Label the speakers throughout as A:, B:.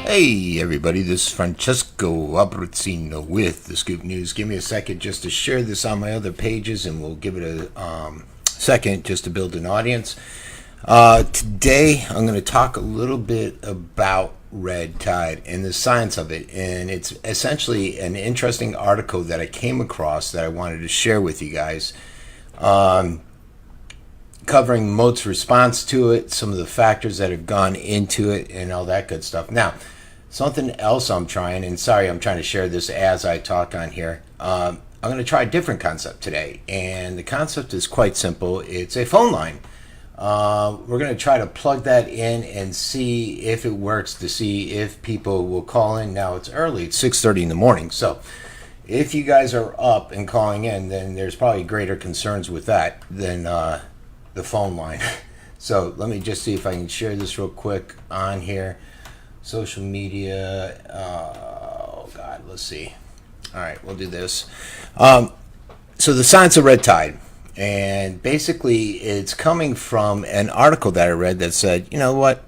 A: Hey everybody, this is Francesco Abbruzzino with the Scoop News. Give me a second just to share this on my other pages and we'll give it a second just to build an audience. Today I'm going to talk a little bit about red tide and the science of it, and it's essentially an interesting article that I came across that I wanted to share with you guys, covering Moat's response to it, some of the factors that have gone into it, and all that good stuff. Now, something else I'm trying, and sorry I'm trying to share this as I talk on here, I'm going to try a different concept today, and the concept is quite simple. It's a phone line. We're going to try to plug that in and see if it works, to see if people will call in. Now it's early, it's 6:30 in the morning, so if you guys are up and calling in, then there's probably greater concerns with that than the phone line. So let me just see if I can share this real quick on here. Social media, oh god, let's see. All right, we'll do this. So the science of red tide, and basically it's coming from an article that I read that said, you know what,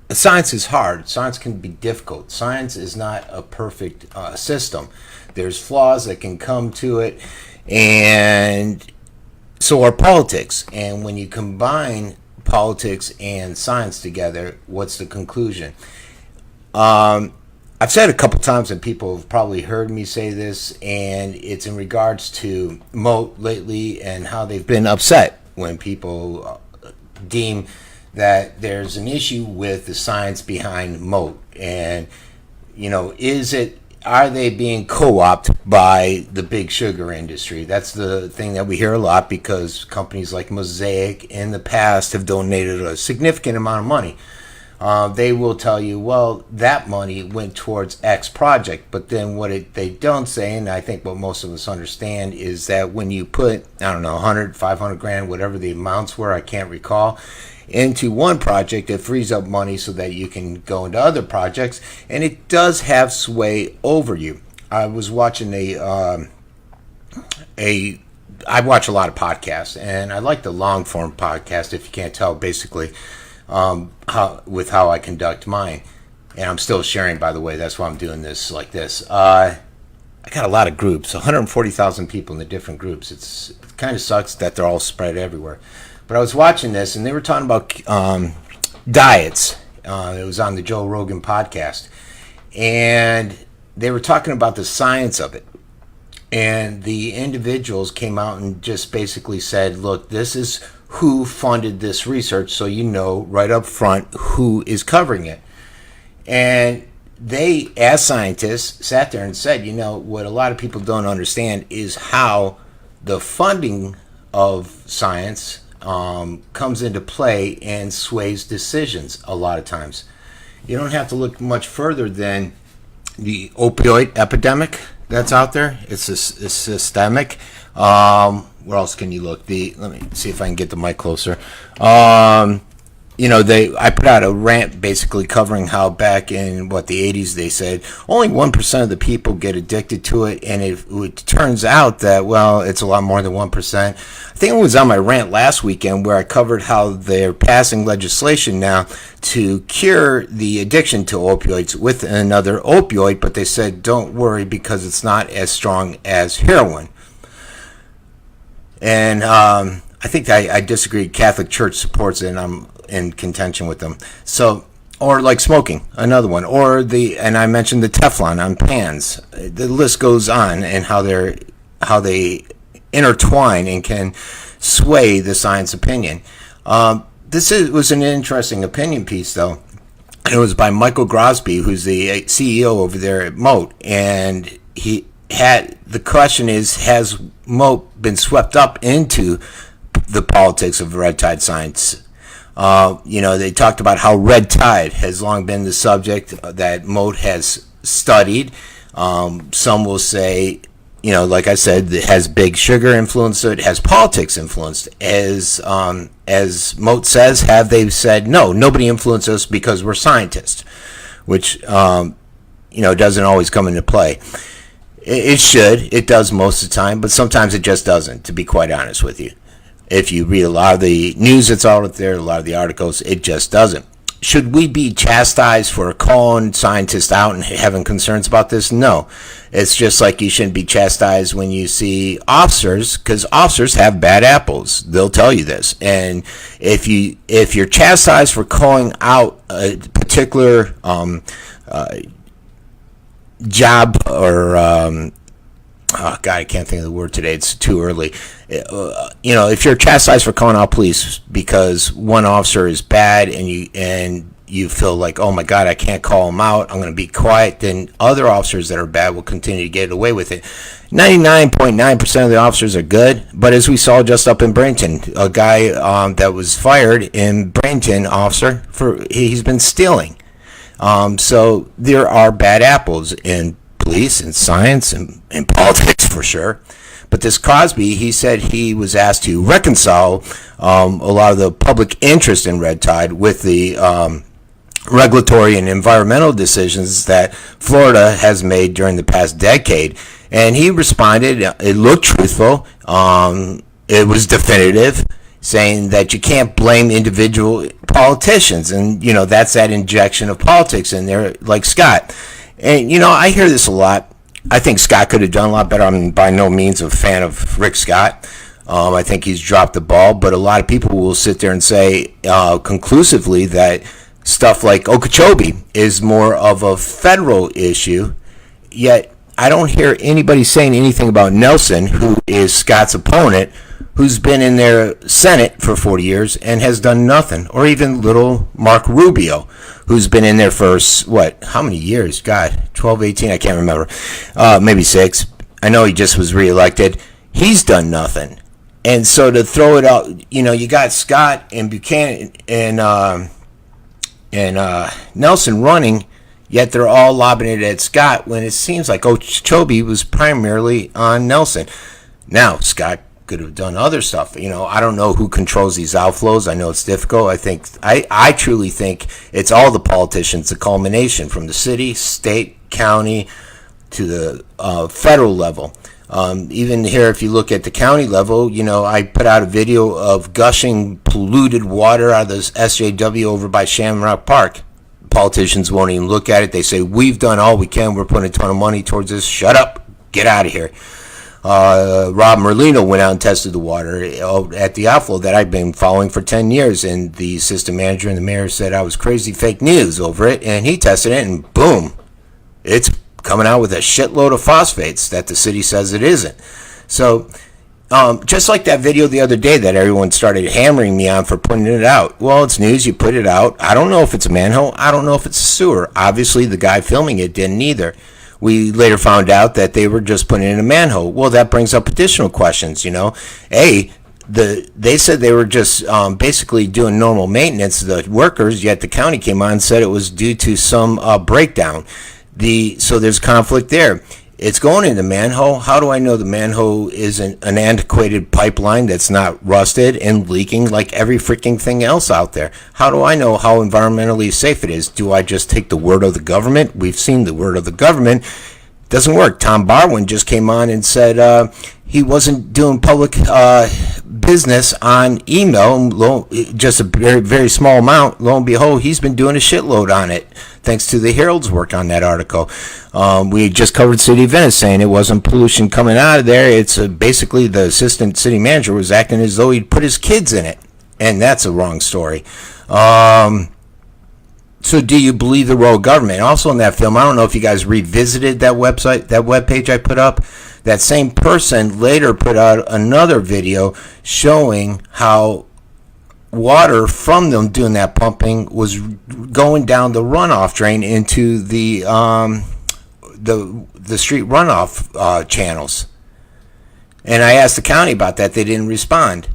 A: science is hard, science can be difficult, science is not a perfect system. There's flaws that can come to it, and so are politics. And when you combine politics and science together, what's the conclusion? I've said a couple times, and people have probably heard me say this, and it's in regards to Moat lately and how they've been upset when people deem that there's an issue with the science behind Moat. And, you know, are they being co-opted by the big sugar industry? That's the thing that we hear a lot, because companies like Mosaic in the past have donated a significant amount of money. They will tell you, well, that money went towards X project, but then they don't say, and I think what most of us understand, is that when you put, I don't know, 100, 500 grand, whatever the amounts were, I can't recall, into one project, it frees up money so that you can go into other projects, and it does have sway over you. I was watching I watch a lot of podcasts, and I like the long form podcast, if you can't tell, basically, with how I conduct mine. And I'm still sharing, by the way, that's why I'm doing this like this. I got a lot of groups, 140,000 people in the different groups. It kind of sucks that they're all spread everywhere. But I was watching this, and they were talking about diets. It was on the Joe Rogan podcast. And they were talking about the science of it. And the individuals came out and just basically said, look, this is who funded this research, so you know right up front who is covering it. And they, as scientists, sat there and said, you know, what a lot of people don't understand is how the funding of science comes into play and sways decisions a lot of times. You don't have to look much further than the opioid epidemic that's out there. It's systemic. Where else can you look? Let me see if I can get the mic closer. You know, I put out a rant basically covering how back in the 80s they said only 1% of the people get addicted to it, and it turns out that, well, it's a lot more than 1%. I think it was on my rant last weekend where I covered how they're passing legislation now to cure the addiction to opioids with another opioid, but they said don't worry because it's not as strong as heroin. And I think I disagree. Catholic Church supports it, and I'm in contention with them. So, or like smoking, another one, and I mentioned the Teflon on pans. The list goes on, and how they intertwine and can sway the science opinion. Was an interesting opinion piece, though. It was by Michael Grosby, who's the CEO over there at Moat, and the question is, has Moat been swept up into the politics of red tide science? You know, they talked about how red tide has long been the subject that Moat has studied. Some will say, you know, like I said, it has big sugar influence, it has politics influenced. As Moat says, have they said, no, nobody influenced us because we're scientists, which, you know, doesn't always come into play. It should. It does most of the time, but sometimes it just doesn't, to be quite honest with you. If you read a lot of the news that's out there, a lot of the articles, it just doesn't. should we be chastised for calling scientists out and having concerns about this? No. It's just like you shouldn't be chastised when you see officers, because officers have bad apples. They'll tell you this. And if you're chastised for calling out a particular job or oh God, I can't think of the word today. It's too early. If you're chastised for calling out police because one officer is bad and you feel like, oh my God, I can't call him out, I'm going to be quiet, then other officers that are bad will continue to get away with it. 99.9% of the officers are good, but as we saw just up in Bradenton, a guy that was fired in Bradenton, officer, he's been stealing. So there are bad apples in police and science and politics for sure. But this Cosby, he said he was asked to reconcile a lot of the public interest in red tide with the regulatory and environmental decisions that Florida has made during the past decade. And he responded, it looked truthful, it was definitive, saying that you can't blame individual politicians. And, that's that injection of politics in there, like Scott. And, I hear this a lot. I think Scott could have done a lot better. I'm by no means a fan of Rick Scott. I think he's dropped the ball. But a lot of people will sit there and say conclusively that stuff like Okeechobee is more of a federal issue. Yet I don't hear anybody saying anything about Nelson, who is Scott's opponent, who's been in their Senate for 40 years and has done nothing. Or even little Mark Rubio, who's been in there for, how many years? God, 12, 18, I can't remember. Maybe 6. I know he just was reelected. He's done nothing. And so to throw it out, you got Scott and Buchanan and Nelson running, yet they're all lobbing it at Scott when it seems like Okeechobee was primarily on Nelson. Now, Scott could have done other stuff. I don't know who controls these outflows. I know it's difficult. I truly think it's all the politicians, the culmination from the city, state, county, to the federal level. Even here, if you look at the county level, I put out a video of gushing polluted water out of this SJW over by Shamrock Park. Politicians won't even look at it. They say, we've done all we can. We're putting a ton of money towards this. Shut up. Get out of here. Rob Merlino went out and tested the water at the outflow that I've been following for 10 years, and the assistant manager and the mayor said I was crazy fake news over it, and he tested it, and boom, it's coming out with a shitload of phosphates that the city says it isn't. So just like that video the other day that everyone started hammering me on for putting it out. Well, it's news, you put it out. I don't know if it's a manhole. I don't know if it's a sewer. Obviously, the guy filming it didn't either. We later found out that they were just putting it in a manhole. Well, that brings up additional questions, they said they were just basically doing normal maintenance, the workers, yet the county came on and said it was due to some breakdown. So there's conflict there. It's going in the manhole. How do I know the manhole isn't an antiquated pipeline that's not rusted and leaking like every freaking thing else out there? How do I know how environmentally safe it is? Do I just take the word of the government? We've seen the word of the government. Doesn't work. Tom Barwin just came on and said he wasn't doing public business on email, just a very, very small amount. Lo and behold, he's been doing a shitload on it, thanks to the Herald's work on that article. We just covered City of Venice saying it wasn't pollution coming out of there. It's basically the assistant city manager was acting as though he'd put his kids in it, and that's a wrong story. So do you believe the royal government? Also in that film, I don't know if you guys revisited that website, that webpage I put up. That same person later put out another video showing how water from them doing that pumping was going down the runoff drain into the street runoff channels. And I asked the county about that. They didn't respond.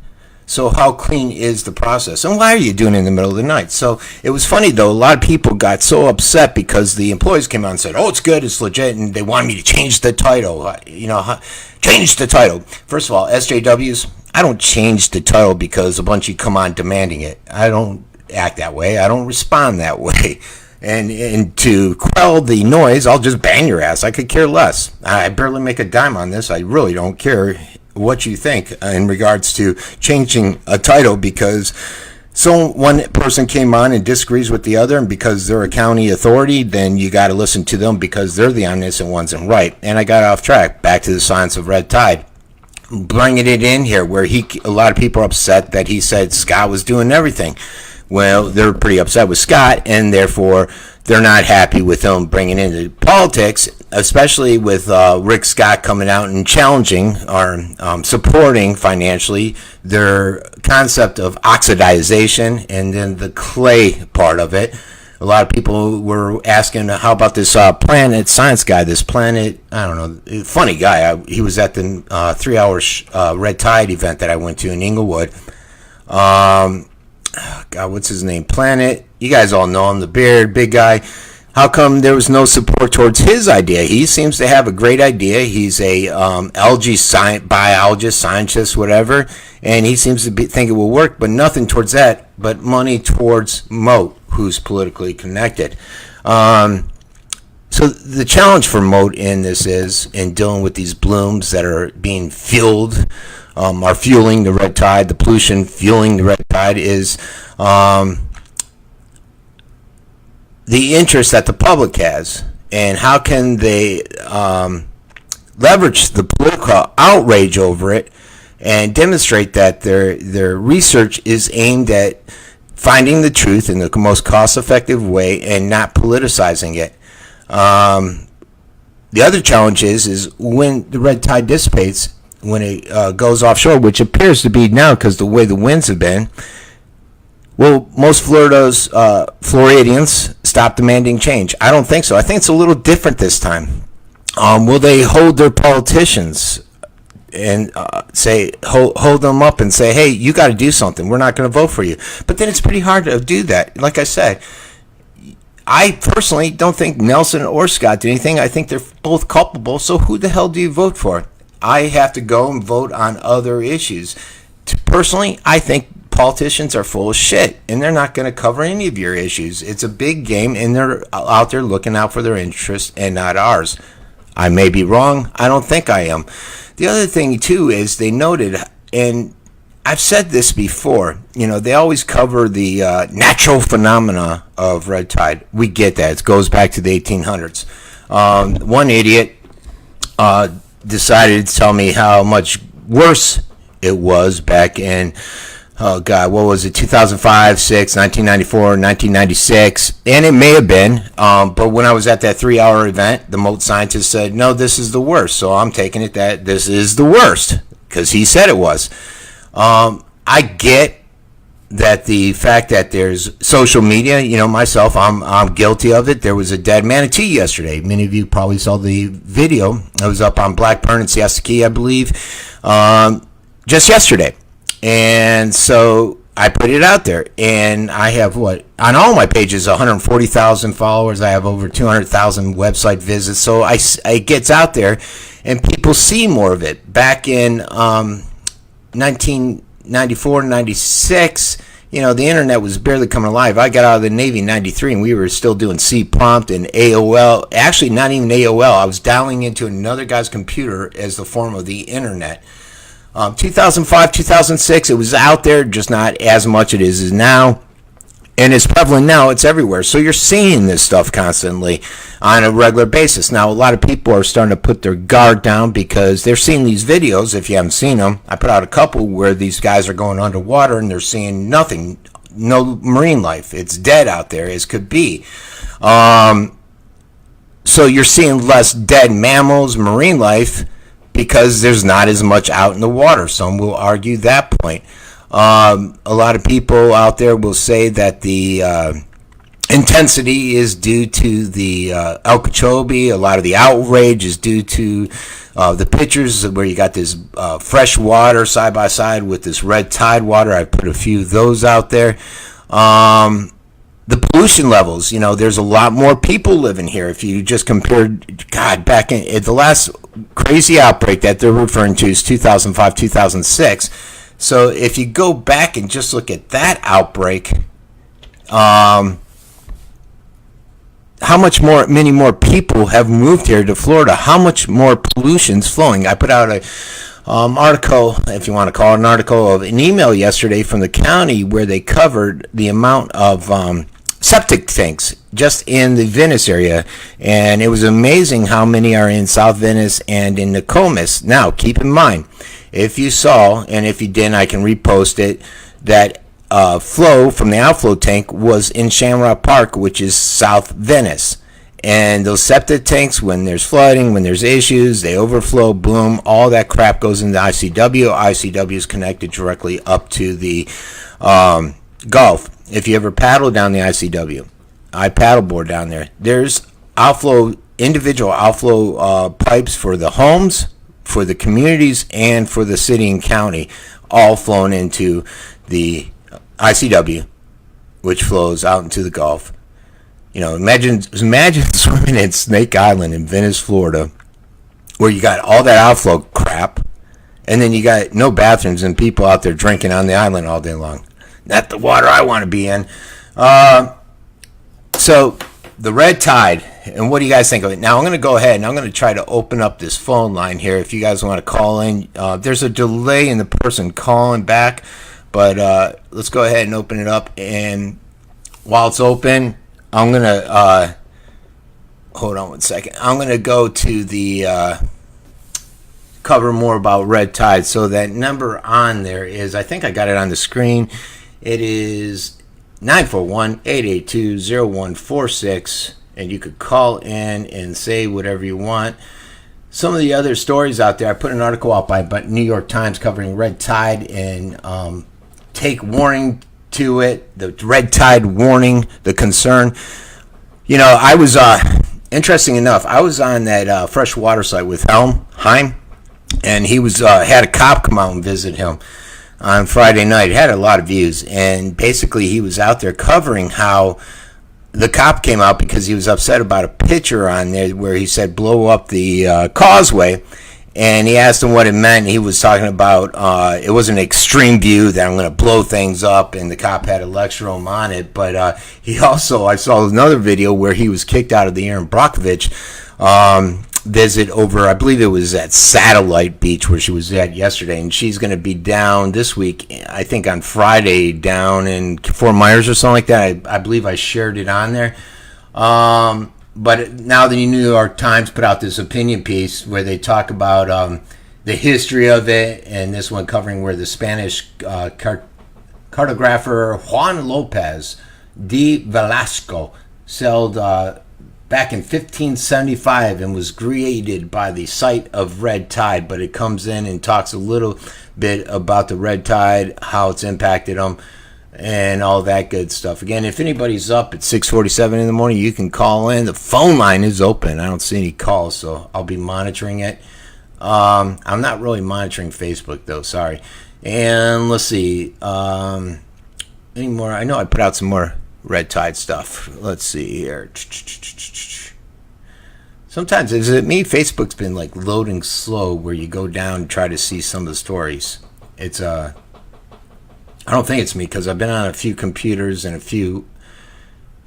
A: So how clean is the process? And why are you doing it in the middle of the night? So it was funny, though. A lot of people got so upset because the employees came out and said, oh, it's good, it's legit, and they wanted me to change the title. Change the title. First of all, SJWs, I don't change the title because a bunch of you come on demanding it. I don't act that way. I don't respond that way. And to quell the noise, I'll just bang your ass. I could care less. I barely make a dime on this. I really don't care what you think in regards to changing a title, because So one person came on and disagrees with the other, and because they're a county authority, then you got to listen to them because they're the omniscient ones and right. And I got off track. Back to the science of red tide. Bringing it in here where a lot of people are upset that he said Scott was doing everything. Well, they're pretty upset with Scott, and therefore they're not happy with him bringing into politics, especially with Rick Scott coming out and challenging or supporting financially their concept of oxidization and then the clay part of it. A lot of people were asking, how about this planet science guy, this planet, I don't know, funny guy. He was at the 3-hour Red Tide event that I went to in Inglewood. God, what's his name? Planet. You guys all know him, the beard, big guy. How come there was no support towards his idea? He seems to have a great idea. He's a algae biologist, scientist, whatever, and he seems to think it will work, but nothing towards that, but money towards Moat, who's politically connected. So the challenge for Moat in this is, in dealing with these blooms that are being fueled, are fueling the red tide, the pollution fueling the red tide, is the interest that the public has, and how can they leverage the political outrage over it and demonstrate that their research is aimed at finding the truth in the most cost-effective way and not politicizing it. The other challenge is when the red tide dissipates, when it goes offshore, which appears to be now because the way the winds have been. Will most Floridians stop demanding change? I don't think so. I think it's a little different this time. Will they hold their politicians and hold them up and say, hey, you got to do something. We're not going to vote for you. But then it's pretty hard to do that. Like I said, I personally don't think Nelson or Scott did anything. I think they're both culpable. So who the hell do you vote for? I have to go and vote on other issues. Personally, I think politicians are full of shit, and they're not going to cover any of your issues. It's a big game, and they're out there looking out for their interests and not ours. I may be wrong. I don't think I am. The other thing, too, is they noted, and I've said this before, they always cover the natural phenomena of red tide. We get that. It goes back to the 1800s. One idiot decided to tell me how much worse it was back in, oh God, what was it, 2005, 6, 1994, 1996, and it may have been, but when I was at that 3-hour event, the Moat scientist said, no, this is the worst, so I'm taking it that this is the worst, because he said it was. I get that the fact that there's social media, myself, I'm guilty of it. There was a dead manatee yesterday. Many of you probably saw the video. It was up on Blackburn and Siesta Key, I believe, just yesterday. And so I put it out there, and I have on all my pages, 140,000 followers. I have over 200,000 website visits. So it gets out there, and people see more of it. Back in 1994, 96, the internet was barely coming alive. I got out of the Navy in 93, and we were still doing C-Prompt and AOL. Actually, not even AOL. I was dialing into another guy's computer as the form of the internet. 2005, 2006, it was out there, just not as much it is now. And it's prevalent now. It's everywhere. So you're seeing this stuff constantly on a regular basis. Now, a lot of people are starting to put their guard down because they're seeing these videos. If you haven't seen them, I put out a couple where these guys are going underwater and they're seeing nothing, no marine life. It's dead out there as could be. So you're seeing less dead mammals, marine life, because there's not as much out in the water. Some will argue that point. A lot of people out there will say that the intensity is due to the Okeechobee. A lot of the outrage is due to the pictures where you got this fresh water side by side with this red tide water. I put a few of those out there. The pollution levels, there's a lot more people living here. If you just compared, God, back in the last crazy outbreak that they're referring to is 2005, 2006. So if you go back and just look at that outbreak, how many more people have moved here to Florida? How much more pollution's flowing? I put out article, if you want to call it an article, of an email yesterday from the county where they covered the amount of septic tanks just in the Venice area, and it was amazing how many are in South Venice and in Nokomis. Now, keep in mind, if you saw, and if you didn't, I can repost it, that flow from the outflow tank was in Shamrock Park, which is South Venice. And those septic tanks, when there's flooding, when there's issues, they overflow, boom, all that crap goes into ICW. ICW is connected directly up to the Gulf. If you ever paddle down the ICW, I paddleboard down there, there's individual outflow pipes for the homes, for the communities, and for the city and county, all flowing into the ICW, which flows out into the Gulf. You know, imagine swimming in Snake Island in Venice, Florida, where you got all that outflow crap, and then you got no bathrooms and people out there drinking on the island all day long. Not the water I want to be in. So the red tide, and what do you guys think of it? Now I'm going to go ahead and I'm going to try to open up this phone line here. If you guys want to call in, there's a delay in the person calling back, but let's go ahead and open it up. And while it's open, I'm going to hold on one second. I'm going to go to the cover more about red tide. So that number on there is, I think I got it on the screen. It is 941-882-0146, and you could call in and say whatever you want. Some of the other stories out there, I put an article out by New York Times covering red tide and take warning to it, the red tide warning, the concern. You know, I was, interesting enough, I was on that freshwater site with Heim, and he was had a cop come out and visit him on Friday night. It had a lot of views, and basically he was out there covering how the cop came out because he was upset about a picture on there where he said blow up the causeway, and he asked him what it meant. He was talking about it was an extreme view that I'm going to blow things up, and the cop had to lecture him on it. But he also, I saw another video where he was kicked out of the Erin Brockovich visit over, I believe it was at Satellite Beach where she was at yesterday, and she's going to be down this week, I think on Friday, down in Fort Myers or something like that. I believe I shared it on there. But now the New York Times put out this opinion piece where they talk about the history of it, and this one covering where the Spanish cartographer Juan Lopez de Velasco sailed back in 1575 and was created by the sight of red tide. But it comes in and talks a little bit about the red tide, how it's impacted them, and all that good stuff. Again, if anybody's up at 6:47 in the morning, you can call in. The phone line is open. I don't see any calls, so I'll be monitoring it. I'm not really monitoring Facebook, though. Sorry. And let's see. Any more? I know I put out some more red tide stuff. Let's see here. Sometimes, is it me? Facebook's been like loading slow where you go down and try to see some of the stories. It's I don't think it's me because I've been on a few computers and a few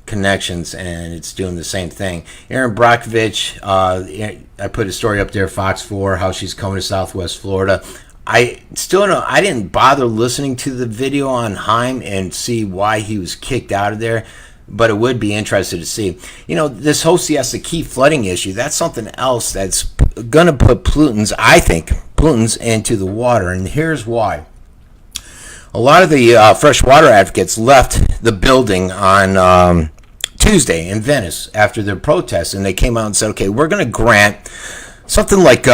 A: connections and it's doing the same thing. Erin Brockovich, I put a story up there, Fox 4, how she's coming to Southwest Florida. I still don't, I didn't bother listening to the video on Heim and see why he was kicked out of there, but it would be interesting to see. You know, this whole Siesta Key flooding issue, that's something else that's going to put pollutants, I think, pollutants into the water, and here's why. A lot of the freshwater advocates left the building on Tuesday in Venice after their protests, and they came out and said, okay, we're going to grant something like,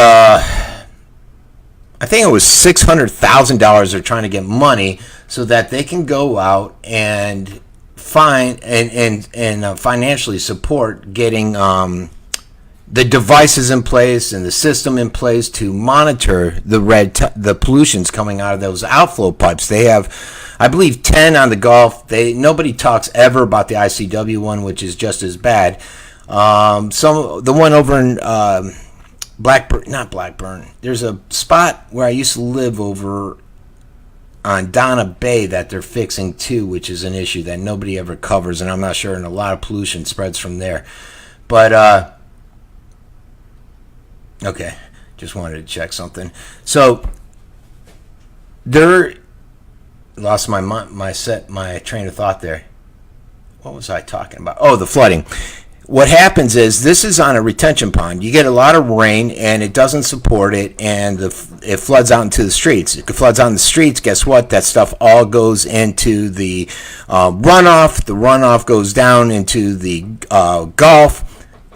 A: I think it was $600,000 they're trying to get money so that they can go out and find and financially support getting the devices in place and the system in place to monitor the pollutions coming out of those outflow pipes. They have, I believe, 10 on the Gulf. Nobody talks ever about the ICW one, which is just as bad. The one over in not Blackburn. There's a spot where I used to live over on Donna Bay that they're fixing too, which is an issue that nobody ever covers, and I'm not sure, and a lot of pollution spreads from there. But okay, Just wanted to check something. So there, lost my train of thought there. What was I talking about? Oh, the flooding. What happens is this is on a retention pond. You get a lot of rain and it doesn't support it, and it floods out into the streets. It floods out in the streets. Guess what? That stuff all goes into the runoff. The runoff goes down into the Gulf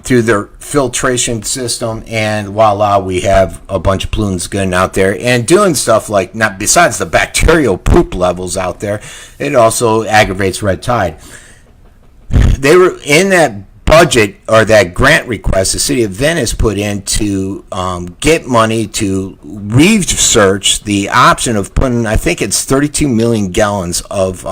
A: through their filtration system, and voila, we have a bunch of pollutants getting out there and doing stuff like, not besides the bacterial poop levels out there, it also aggravates red tide. They were in that budget, or that grant request the city of Venice put in to get money to research the option of putting, I think it's 32 million gallons of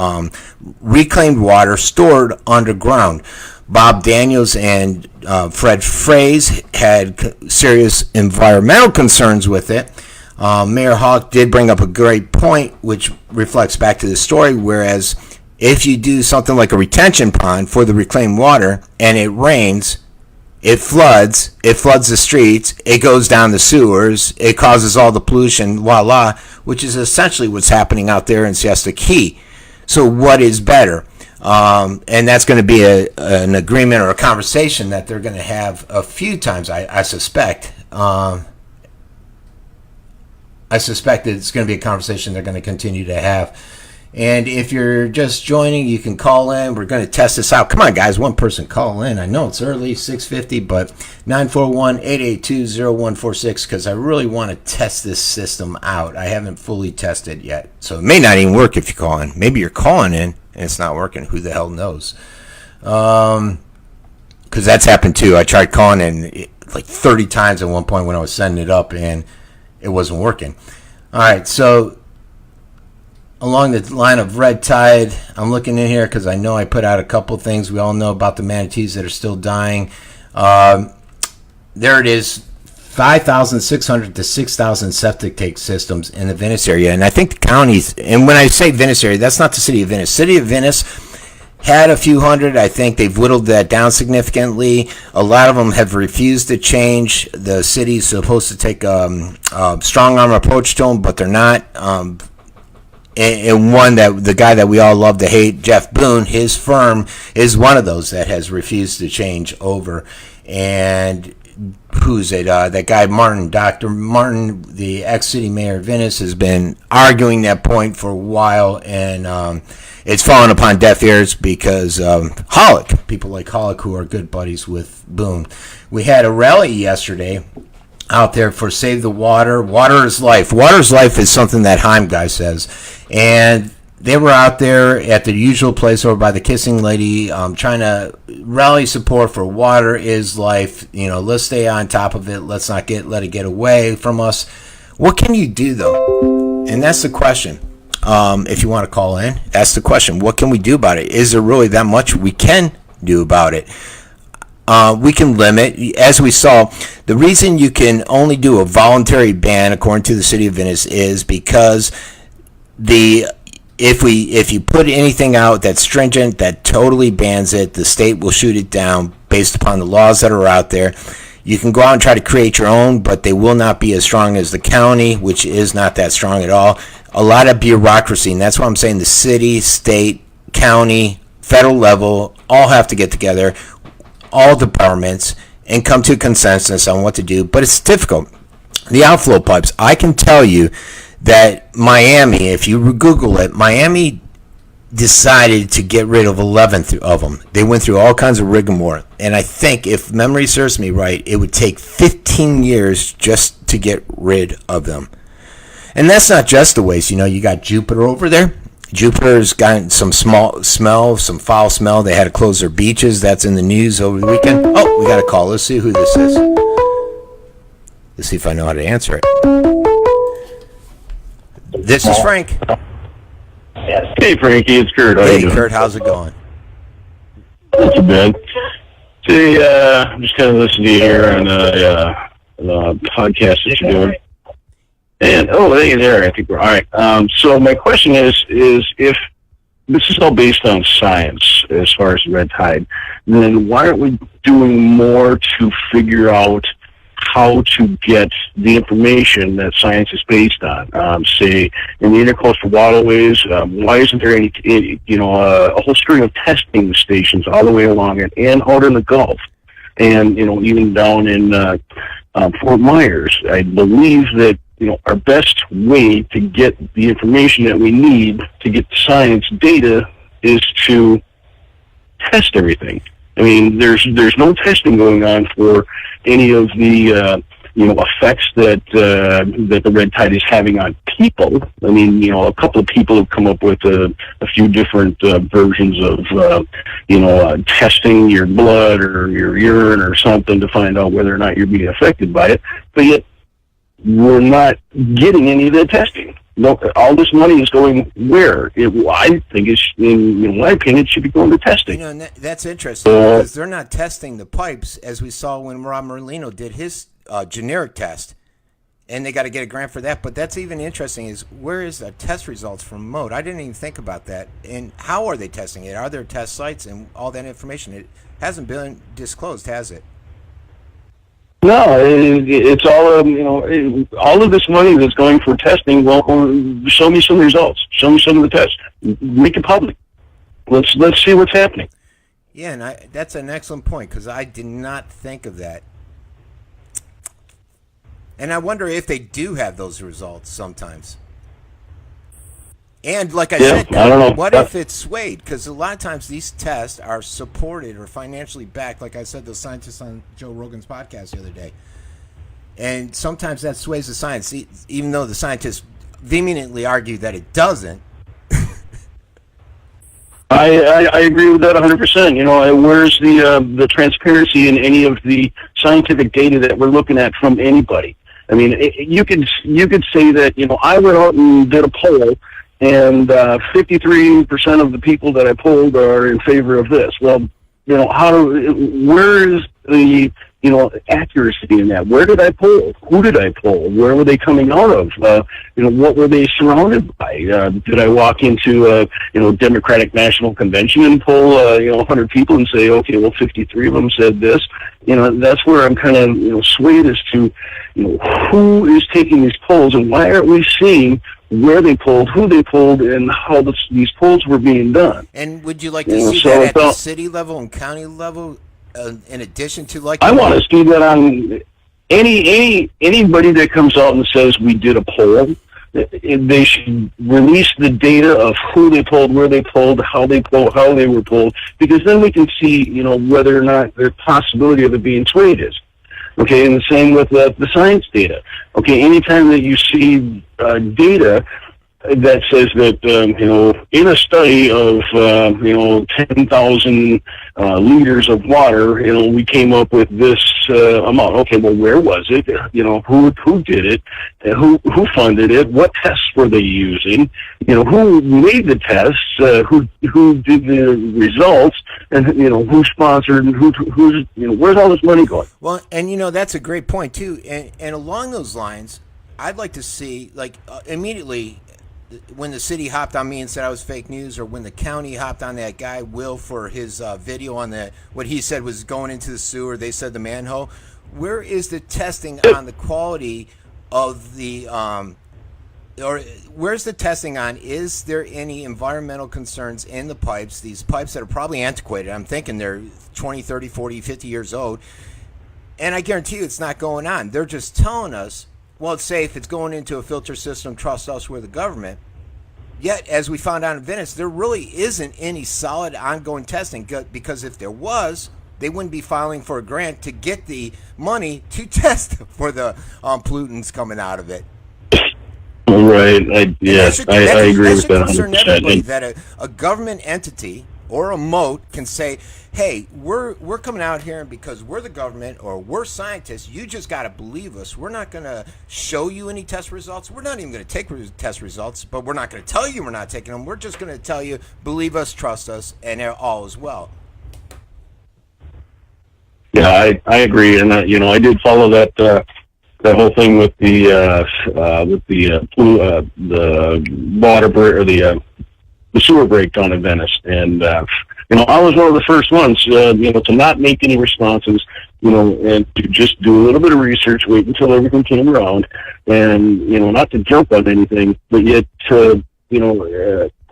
A: reclaimed water stored underground. Bob Daniels and Fred Fraze had serious environmental concerns with it. Mayor Hawk did bring up a great point, which reflects back to the story, whereas if you do something like a retention pond for the reclaimed water and it rains, it floods the streets, it goes down the sewers, it causes all the pollution, voila, which is essentially what's happening out there in Siesta Key. So what is better? And that's going to be an agreement or a conversation that they're going to have a few times, I suspect. I suspect that it's going to be a conversation they're going to continue to have. And if you're just joining, you can call in. We're going to test this out. Come on, guys. One person call in. I know it's early, 6:50, but 941-882-0146, because I really want to test this system out. I haven't fully tested yet. So it may not even work if you call in. Maybe you're calling in and it's not working. Who the hell knows? Because that's happened too. I tried calling in like 30 times at one point when I was setting it up, and it wasn't working. All right, so along the line of red tide, I'm looking in here because I know I put out a couple things. We all know about the manatees that are still dying. There it is, 5,600 to 6,000 septic tank systems in the Venice area. And I think the counties, and when I say Venice area, that's not the city of Venice. City of Venice had a few hundred. I think they've whittled that down significantly. A lot of them have refused to change. The city's supposed to take a strong arm approach to them, but they're not. And one that the guy that we all love to hate, Jeff Boone, his firm is one of those that has refused to change over. And who's it? That guy Martin, Dr. Martin, the ex-city mayor of Venice, has been arguing that point for a while, and it's fallen upon deaf ears because Hollick, people like Hollick, who are good buddies with Boone. We had a rally yesterday out there for Save the Water. Water is life. Water is life is something that Heim guy says. And they were out there at the usual place over by the Kissing Lady, trying to rally support for water is life. You know, let's stay on top of it. Let's not let it get away from us. What can you do, though? And that's the question. If you want to call in, that's the question. What can we do about it? Is there really that much we can do about it? We can limit, as we saw, the reason you can only do a voluntary ban, according to the city of Venice, is because if you put anything out that's stringent, that totally bans it, the state will shoot it down based upon the laws that are out there. You can go out and try to create your own, but they will not be as strong as the county, which is not that strong at all. A lot of bureaucracy, and that's why I'm saying the city, state, county, federal level all have to get together, all departments, and come to a consensus on what to do. But it's difficult. The outflow pipes, I can tell you that Miami, if you Google it, Miami decided to get rid of 11 of them. They went through all kinds of rigmarole. And I think, if memory serves me right, it would take 15 years just to get rid of them. And that's not just the waste. You know, you got Jupiter over there. Jupiter's got some foul smell. They had to close their beaches. That's in the news over the weekend. Oh, we got a call. Let's see who this is. Let's see if I know how to answer it. This is Frank.
B: Hey, Frankie, it's Kurt.
A: Hey, Kurt, how's it going?
B: Not too bad. See, I'm just kind of listening to you here on the podcast that you're doing. And, hey there, I think we're all right. So my question is if this is all based on science as far as red tide, then why aren't we doing more to figure out how to get the information that science is based on. Say, in the intercoastal waterways, why isn't there any, a whole string of testing stations all the way along it and out in the Gulf? And, even down in Fort Myers, I believe that, our best way to get the information that we need to get science data is to test everything. I mean, there's no testing going on for any of the effects that the red tide is having on people. I mean, a couple of people have come up with a few different versions of testing your blood or your urine or something to find out whether or not you're being affected by it. But yet, we're not getting any of that testing. No, all this money is going where? I think in my opinion, it should be going to testing.
A: And that's interesting because they're not testing the pipes, as we saw when Rob Merlino did his generic test, and they got to get a grant for that. But that's even interesting is where is the test results from Mode? I didn't even think about that. And how are they testing it? Are there test sites and all that information? It hasn't been disclosed, has it?
B: No, it's all all of this money that's going for testing. Well, show me some results. Show me some of the tests. Make it public. Let's see what's happening.
A: Yeah, and that's an excellent point because I did not think of that. And I wonder if they do have those results sometimes. And like I said,
B: I don't know.
A: What if it's swayed? Because a lot of times these tests are supported or financially backed. Like I said, those scientists on Joe Rogan's podcast the other day. And sometimes that sways the science, even though the scientists vehemently argue that it doesn't.
B: I agree with that 100%. Where's the transparency in any of the scientific data that we're looking at from anybody? I mean, you could say that, I went out and did a poll, and 53% of the people that I polled are in favor of this. Well, where is the, accuracy in that? Where did I poll? Who did I poll? Where were they coming out of? What were they surrounded by? Did I walk into a, Democratic National Convention and poll, 100 people and say, okay, well, 53 of them said this? That's where I'm kind of, swayed as to, who is taking these polls and why aren't we seeing where they polled, who they polled, and how these polls were being done.
A: And would you like to see that at the city level and county level, in addition to
B: I want to see that on anybody that comes out and says we did a poll. They should release the data of who they polled, where they polled, how they were polled, because then we can see, whether or not the possibility of it being swayed is. Okay, and the same with the science data. Okay, anytime that you see data that says that, in a study of, 10,000 liters of water, we came up with this amount. Okay, well, where was it? Who did it? Who funded it? What tests were they using? Who made the tests? Who did the results? And, who sponsored? And who's where's all this money going?
A: Well, and, that's a great point, too. And along those lines, I'd like to see, immediately when the city hopped on me and said I was fake news, or when the county hopped on that guy Will for his video on what he said was going into the sewer, they said the manhole. Where is the testing on the quality of the or where's the testing on, is there any environmental concerns in the pipes, these pipes that are probably antiquated? I'm thinking they're 20, 30, 40, 50 years old. And I guarantee you it's not going on. They're just telling us, well, it's safe, it's going into a filter system, trust us, we're the government. Yet, as we found out in Venice, there really isn't any solid ongoing testing, because if there was, they wouldn't be filing for a grant to get the money to test for the pollutants coming out of it.
B: Right. I agree with that 100%.
A: Concern everybody that a government entity or a moat can say, hey, we're coming out here, and because we're the government or we're scientists, you just got to believe us. We're not going to show you any test results. We're not even going to take test results, but we're not going to tell you we're not taking them. We're just going to tell you, believe us, trust us, and all is well.
B: Yeah, I agree, and I did follow that whole thing with the water or the sewer breakdown in Venice, and I was one of the first ones, to not make any responses, and to just do a little bit of research, wait until everything came around, and, not to jump on anything, but yet,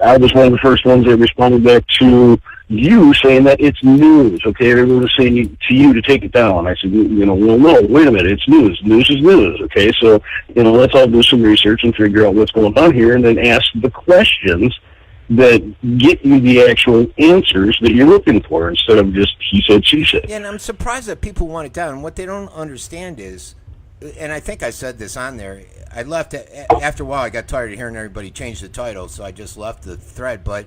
B: I was one of the first ones that responded back to you saying that it's news, okay? Everyone was saying to you to take it down. I said, well, no, wait a minute, it's news. News is news, okay? So, let's all do some research and figure out what's going on here and then ask the questions that get you the actual answers that you're looking for instead of just he said, she said.
A: Yeah, and I'm surprised that people want it down. And what they don't understand is, and I think I said this on there, I left after a while. I got tired of hearing everybody change the title, so I just left the thread. But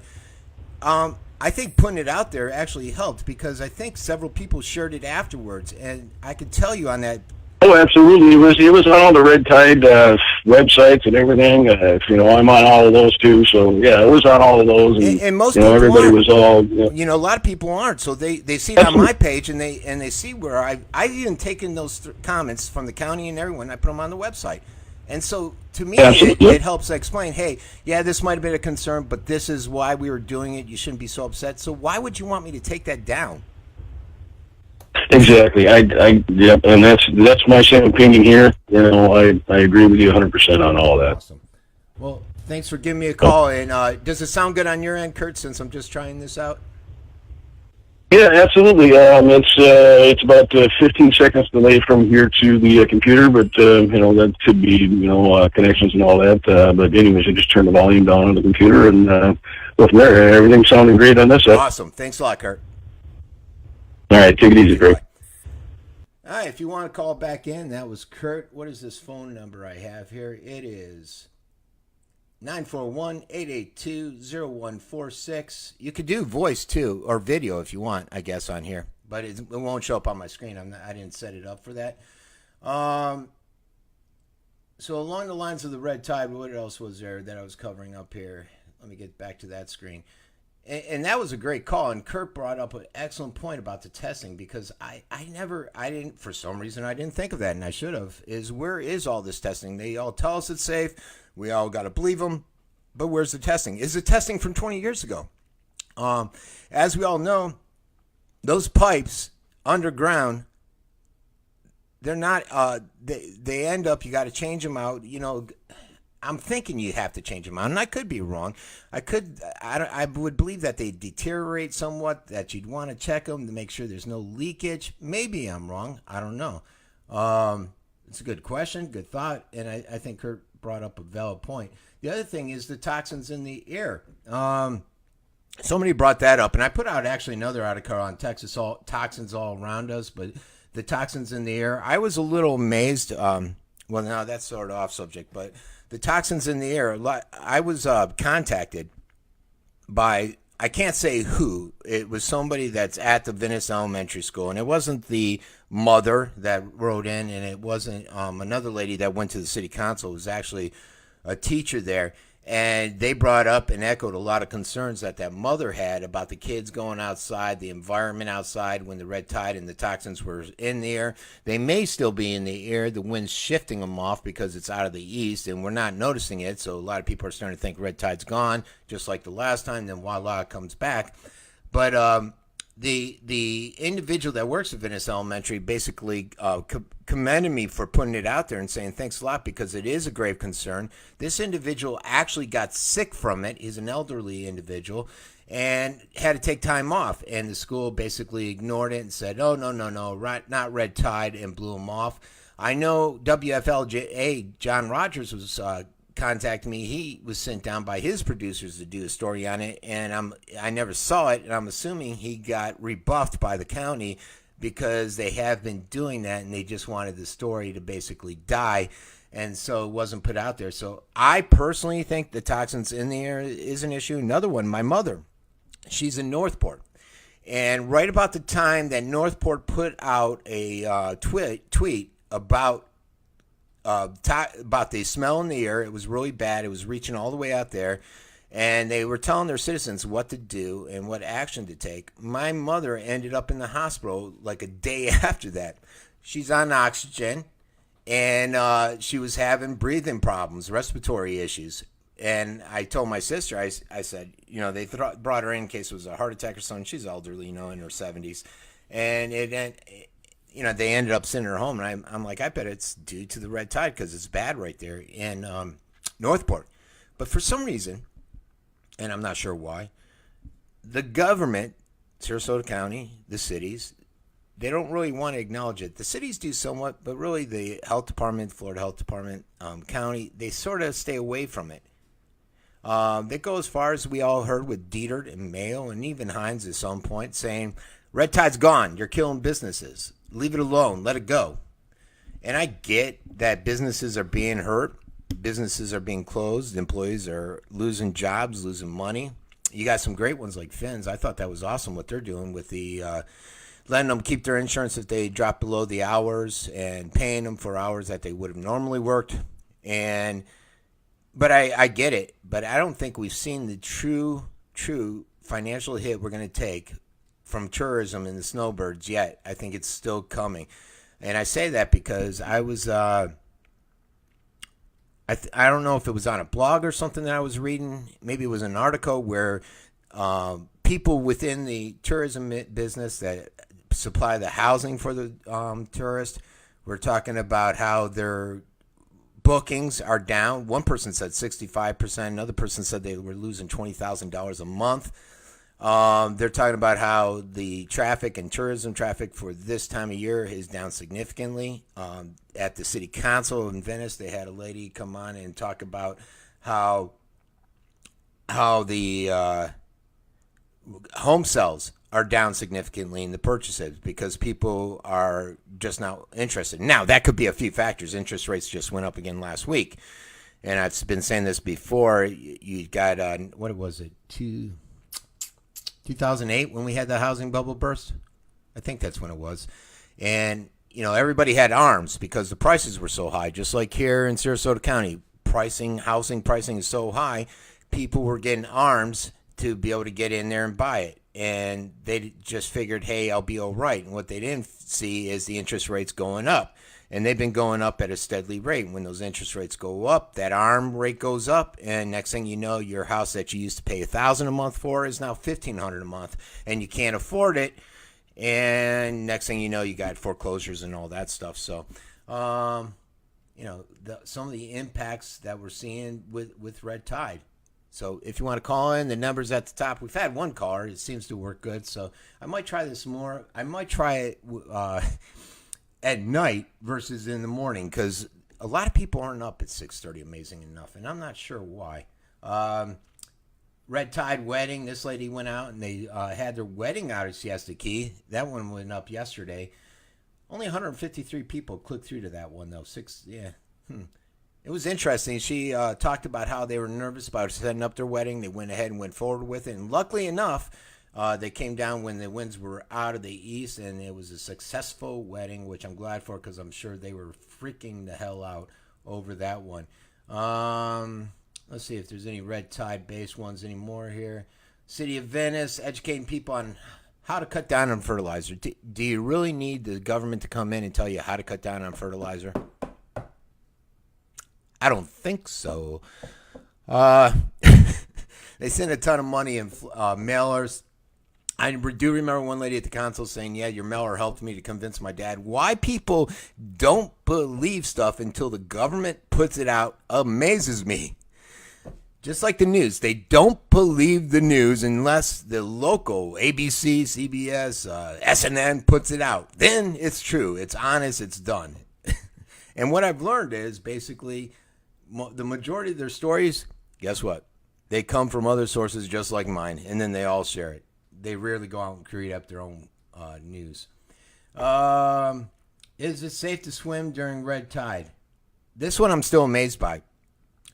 A: I think putting it out there actually helped because I think several people shared it afterwards, and I could tell you on that.
B: Oh, absolutely! It was on all the Red Tide websites and everything. I'm on all of those too. So yeah, it was on all of those,
A: and most people
B: everybody
A: aren't.
B: was all.
A: A lot of people aren't. So they see it on my page and they see where I even taken those comments from the county and everyone. I put them on the website, and so to me it helps explain. Hey, yeah, this might have been a concern, but this is why we were doing it. You shouldn't be so upset. So why would you want me to take that down?
B: Exactly. Yep, and that's my same opinion here. I agree with you 100% on all that.
A: Awesome. Well, thanks for giving me a call. And does it sound good on your end, Kurt? Since I'm just trying this out.
B: Yeah, absolutely. It's about 15 seconds delay from here to the computer, but that could be connections and all that. But anyways, I just turn the volume down on the computer and go from there. Everything's sounding great on this side.
A: Awesome. Thanks a lot, Kurt.
B: All right, take it easy, Greg.
A: All right, if you want to call back in, that was Kurt. What is this phone number I have here? It is 941-882-0146. You could do voice too, or video if you want, I guess, on here. But it won't show up on my screen. I didn't set it up for that. So along the lines of the Red Tide, what else was there that I was covering up here? Let me get back to that screen. And that was a great call. And Kurt brought up an excellent point about the testing because I didn't, for some reason, I didn't think of that. And I should have, is where is all this testing? They all tell us it's safe. We all got to believe them. But where's the testing? Is the testing from 20 years ago? As we all know, those pipes underground, they're not, they end up, you got to change them out, I'm thinking you have to change them out, and I could be wrong. I would believe that they deteriorate somewhat, that you'd want to check them to make sure there's no leakage. Maybe I'm wrong. I don't know. It's a good question, good thought, and I think Kurt brought up a valid point. The other thing is the toxins in the air. Somebody brought that up, and I put out actually another article on Texas toxins all around us, but the toxins in the air. I was a little amazed. Well, no, that's sort of off subject, but the toxins in the air. I was contacted by, I can't say who. It was somebody that's at the Venice Elementary School, and it wasn't the mother that wrote in, and it wasn't another lady that went to the city council. It was actually a teacher there, and they brought up and echoed a lot of concerns that mother had about the kids going outside, the environment outside when the red tide and the toxins were in the air. They may still be in the air. The wind's shifting them off because it's out of the east, and we're not noticing it. So a lot of people are starting to think red tide's gone, just like the last time. Then voila, it comes back. But the individual that works at Venice Elementary basically commended me for putting it out there and saying thanks a lot because it is a grave concern. This individual actually got sick from it. He's an elderly individual and had to take time off. And the school basically ignored it and said, oh, no, not red tide, and blew him off. I know WFLJA, John Rogers, was contacted me. He was sent down by his producers to do a story on it, and I never saw it, and I'm assuming he got rebuffed by the county because they have been doing that, and they just wanted the story to basically die, and so it wasn't put out there. So I personally think the toxins in the air is an issue. Another one, my mother, she's in Northport, and right about the time that Northport put out a tweet about the smell in the air. It was really bad. It was reaching all the way out there, and they were telling their citizens what to do and what action to take. My mother ended up in the hospital like a day after that. She's on oxygen, and she was having breathing problems, respiratory issues, And I told my sister, I said, they brought her in case it was a heart attack or something. She's elderly, in her 70s. And they ended up sending her home. And I'm like, I bet it's due to the red tide because it's bad right there in Northport. But for some reason, and I'm not sure why, the government, Sarasota County, the cities, they don't really want to acknowledge it. The cities do somewhat, but really the health department, Florida Health Department, county, they sort of stay away from it. They go as far as we all heard with Dietert and Mayo and even Hines at some point saying, red tide's gone. You're killing businesses. Leave it alone. Let it go. And I get that businesses are being hurt. Businesses are being closed. Employees are losing jobs, losing money. You got some great ones like Finn's. I thought that was awesome what they're doing with the letting them keep their insurance if they drop below the hours and paying them for hours that they would have normally worked. But I get it. But I don't think we've seen the true financial hit we're going to take from tourism and the snowbirds yet. I think it's still coming. And I say that because I was, I don't know if it was on a blog or something that I was reading. Maybe it was an article where people within the tourism business that supply the housing for the tourists were talking about how their bookings are down. One person said 65%. Another person said they were losing $20,000 a month. They're talking about how the traffic and tourism traffic for this time of year is down significantly. At the city council in Venice, they had a lady come on and talk about how the home sales are down significantly in the purchases because people are just not interested. Now, that could be a few factors. Interest rates just went up again last week. And I've been saying this before. You got, what was it, 2008 when we had the housing bubble burst? I think that's when it was. And, everybody had arms because the prices were so high. Just like here in Sarasota County, housing pricing is so high, people were getting arms to be able to get in there and buy it. And they just figured, hey, I'll be all right. And what they didn't see is the interest rates going up. And they've been going up at a steady rate. When those interest rates go up, that arm rate goes up. And next thing you know, your house that you used to pay $1,000 a month for is now $1,500 a month. And you can't afford it. And next thing you know, you got foreclosures and all that stuff. So, some of the impacts that we're seeing with red tide. So if you want to call in, the number's at the top. We've had one caller. It seems to work good. So I might try this more. I might try it at night versus in the morning because a lot of people aren't up at 6:30, amazing enough. And I'm not sure why. Red Tide Wedding. This lady went out and they had their wedding out at Siesta Key. That one went up yesterday. Only 153 people clicked through to that one, though. It was interesting. She talked about how they were nervous about setting up their wedding. They went ahead and went forward with it. And luckily enough, they came down when the winds were out of the east, and it was a successful wedding, which I'm glad for because I'm sure they were freaking the hell out over that one. Let's see if there's any red tide-based ones anymore here. City of Venice, educating people on how to cut down on fertilizer. Do you really need the government to come in and tell you how to cut down on fertilizer? I don't think so. They sent a ton of money in mailers. I do remember one lady at the council saying, yeah, your mailer helped me to convince my dad. Why people don't believe stuff until the government puts it out amazes me. Just like the news. They don't believe the news unless the local ABC, CBS, SNN puts it out. Then it's true. It's honest. It's done. And what I've learned is basically the majority of their stories, guess what? They come from other sources just like mine, and then they all share it. They rarely go out and create up their own news. Is it safe to swim during red tide? This one I'm still amazed by.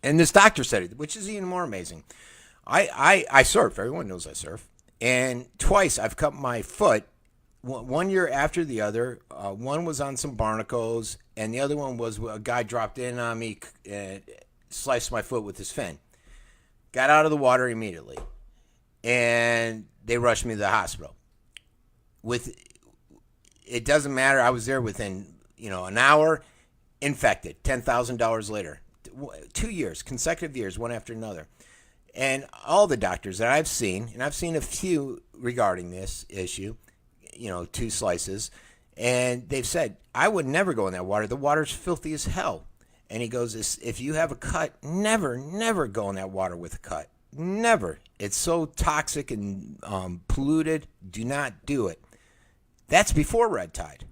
A: And this doctor said it, which is even more amazing. I surf. Everyone knows I surf. And twice I've cut my foot, one year after the other. One was on some barnacles, and the other one was a guy dropped in on me and sliced my foot with his fin. Got out of the water immediately. And they rushed me to the hospital. It doesn't matter. I was there within, an hour, infected, $10,000 later. 2 years, consecutive years, one after another. And all the doctors that I've seen, and I've seen a few regarding this issue, 2 slices, and they've said, I would never go in that water. The water's filthy as hell. And he goes, if you have a cut, never go in that water with a cut. Never. It's so toxic and polluted. Do not do it. That's before red tide.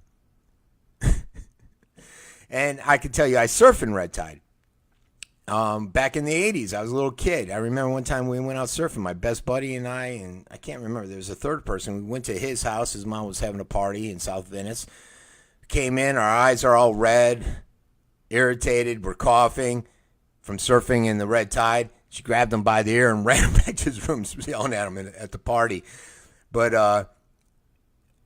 A: And I can tell you, I surf in red tide. Back in the 80s, I was a little kid. I remember one time we went out surfing, my best buddy and I can't remember, there was a third person. We went to his house. His mom was having a party in South Venice. Came in, our eyes are all red, irritated, we're coughing from surfing in the red tide. She grabbed him by the ear and ran him back to his room, yelling at him at the party. But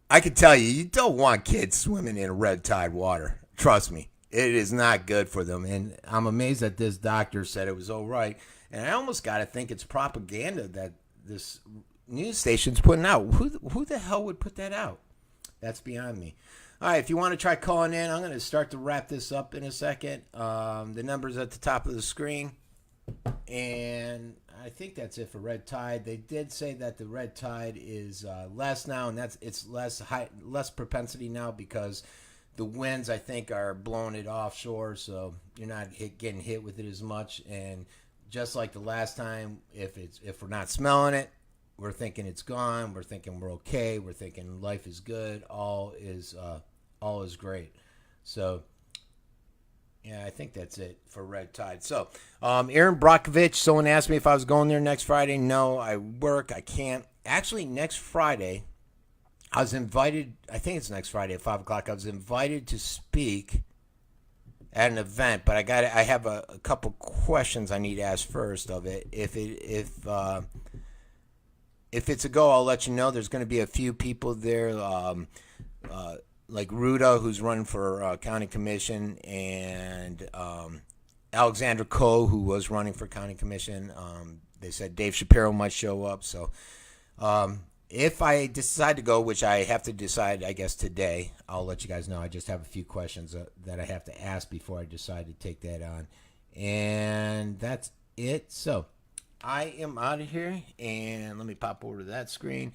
A: I can tell you don't want kids swimming in red tide water. Trust me, it is not good for them. And I'm amazed that this doctor said it was all right. And I almost got to think it's propaganda that this news station's putting out. Who the hell would put that out? That's beyond me. All right, if you want to try calling in, I'm going to start to wrap this up in a second. The number's at the top of the screen. And I think that's it for red tide. They did say that the red tide is less now, and it's less propensity now because the winds, I think, are blowing it offshore, so you're not getting hit with it as much. And just like the last time, if we're not smelling it, we're thinking it's gone. We're thinking we're okay. We're thinking life is good. All is great. So, yeah, I think that's it for red tide. So, Aaron Brockovich, someone asked me if I was going there next Friday. No, I work. I can't. Actually, next Friday, I was invited. I think it's next Friday at 5 o'clock. I was invited to speak at an event, but I have a couple questions I need to ask first of it. If it's a go, I'll let you know. There's going to be a few people there, like Ruda, who's running for county commission, and Alexandra Coe, who was running for county commission. They said Dave Shapiro might show up. So if I decide to go, which I have to decide, I guess, today, I'll let you guys know. I just have a few questions that I have to ask before I decide to take that on. And that's it. So I am out of here, and let me pop over to that screen.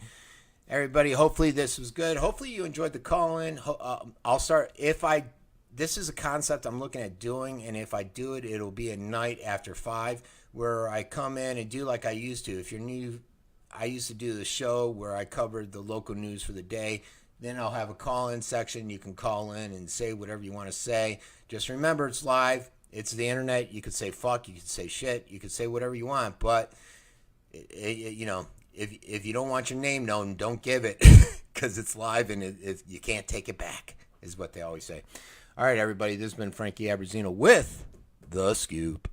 A: Everybody, hopefully this was good. Hopefully you enjoyed the call-in. I'll start, this is a concept I'm looking at doing, and if I do it, it'll be a night after 5 where I come in and do like I used to. If you're new, I used to do the show where I covered the local news for the day. Then I'll have a call-in section. You can call in and say whatever you want to say. Just remember, it's live. It's the internet. You could say fuck. You could say shit. You could say whatever you want. But, if you don't want your name known, don't give it because it's live and you can't take it back is what they always say. All right, everybody. This has been Frankie Abbruzzino with The Scoop.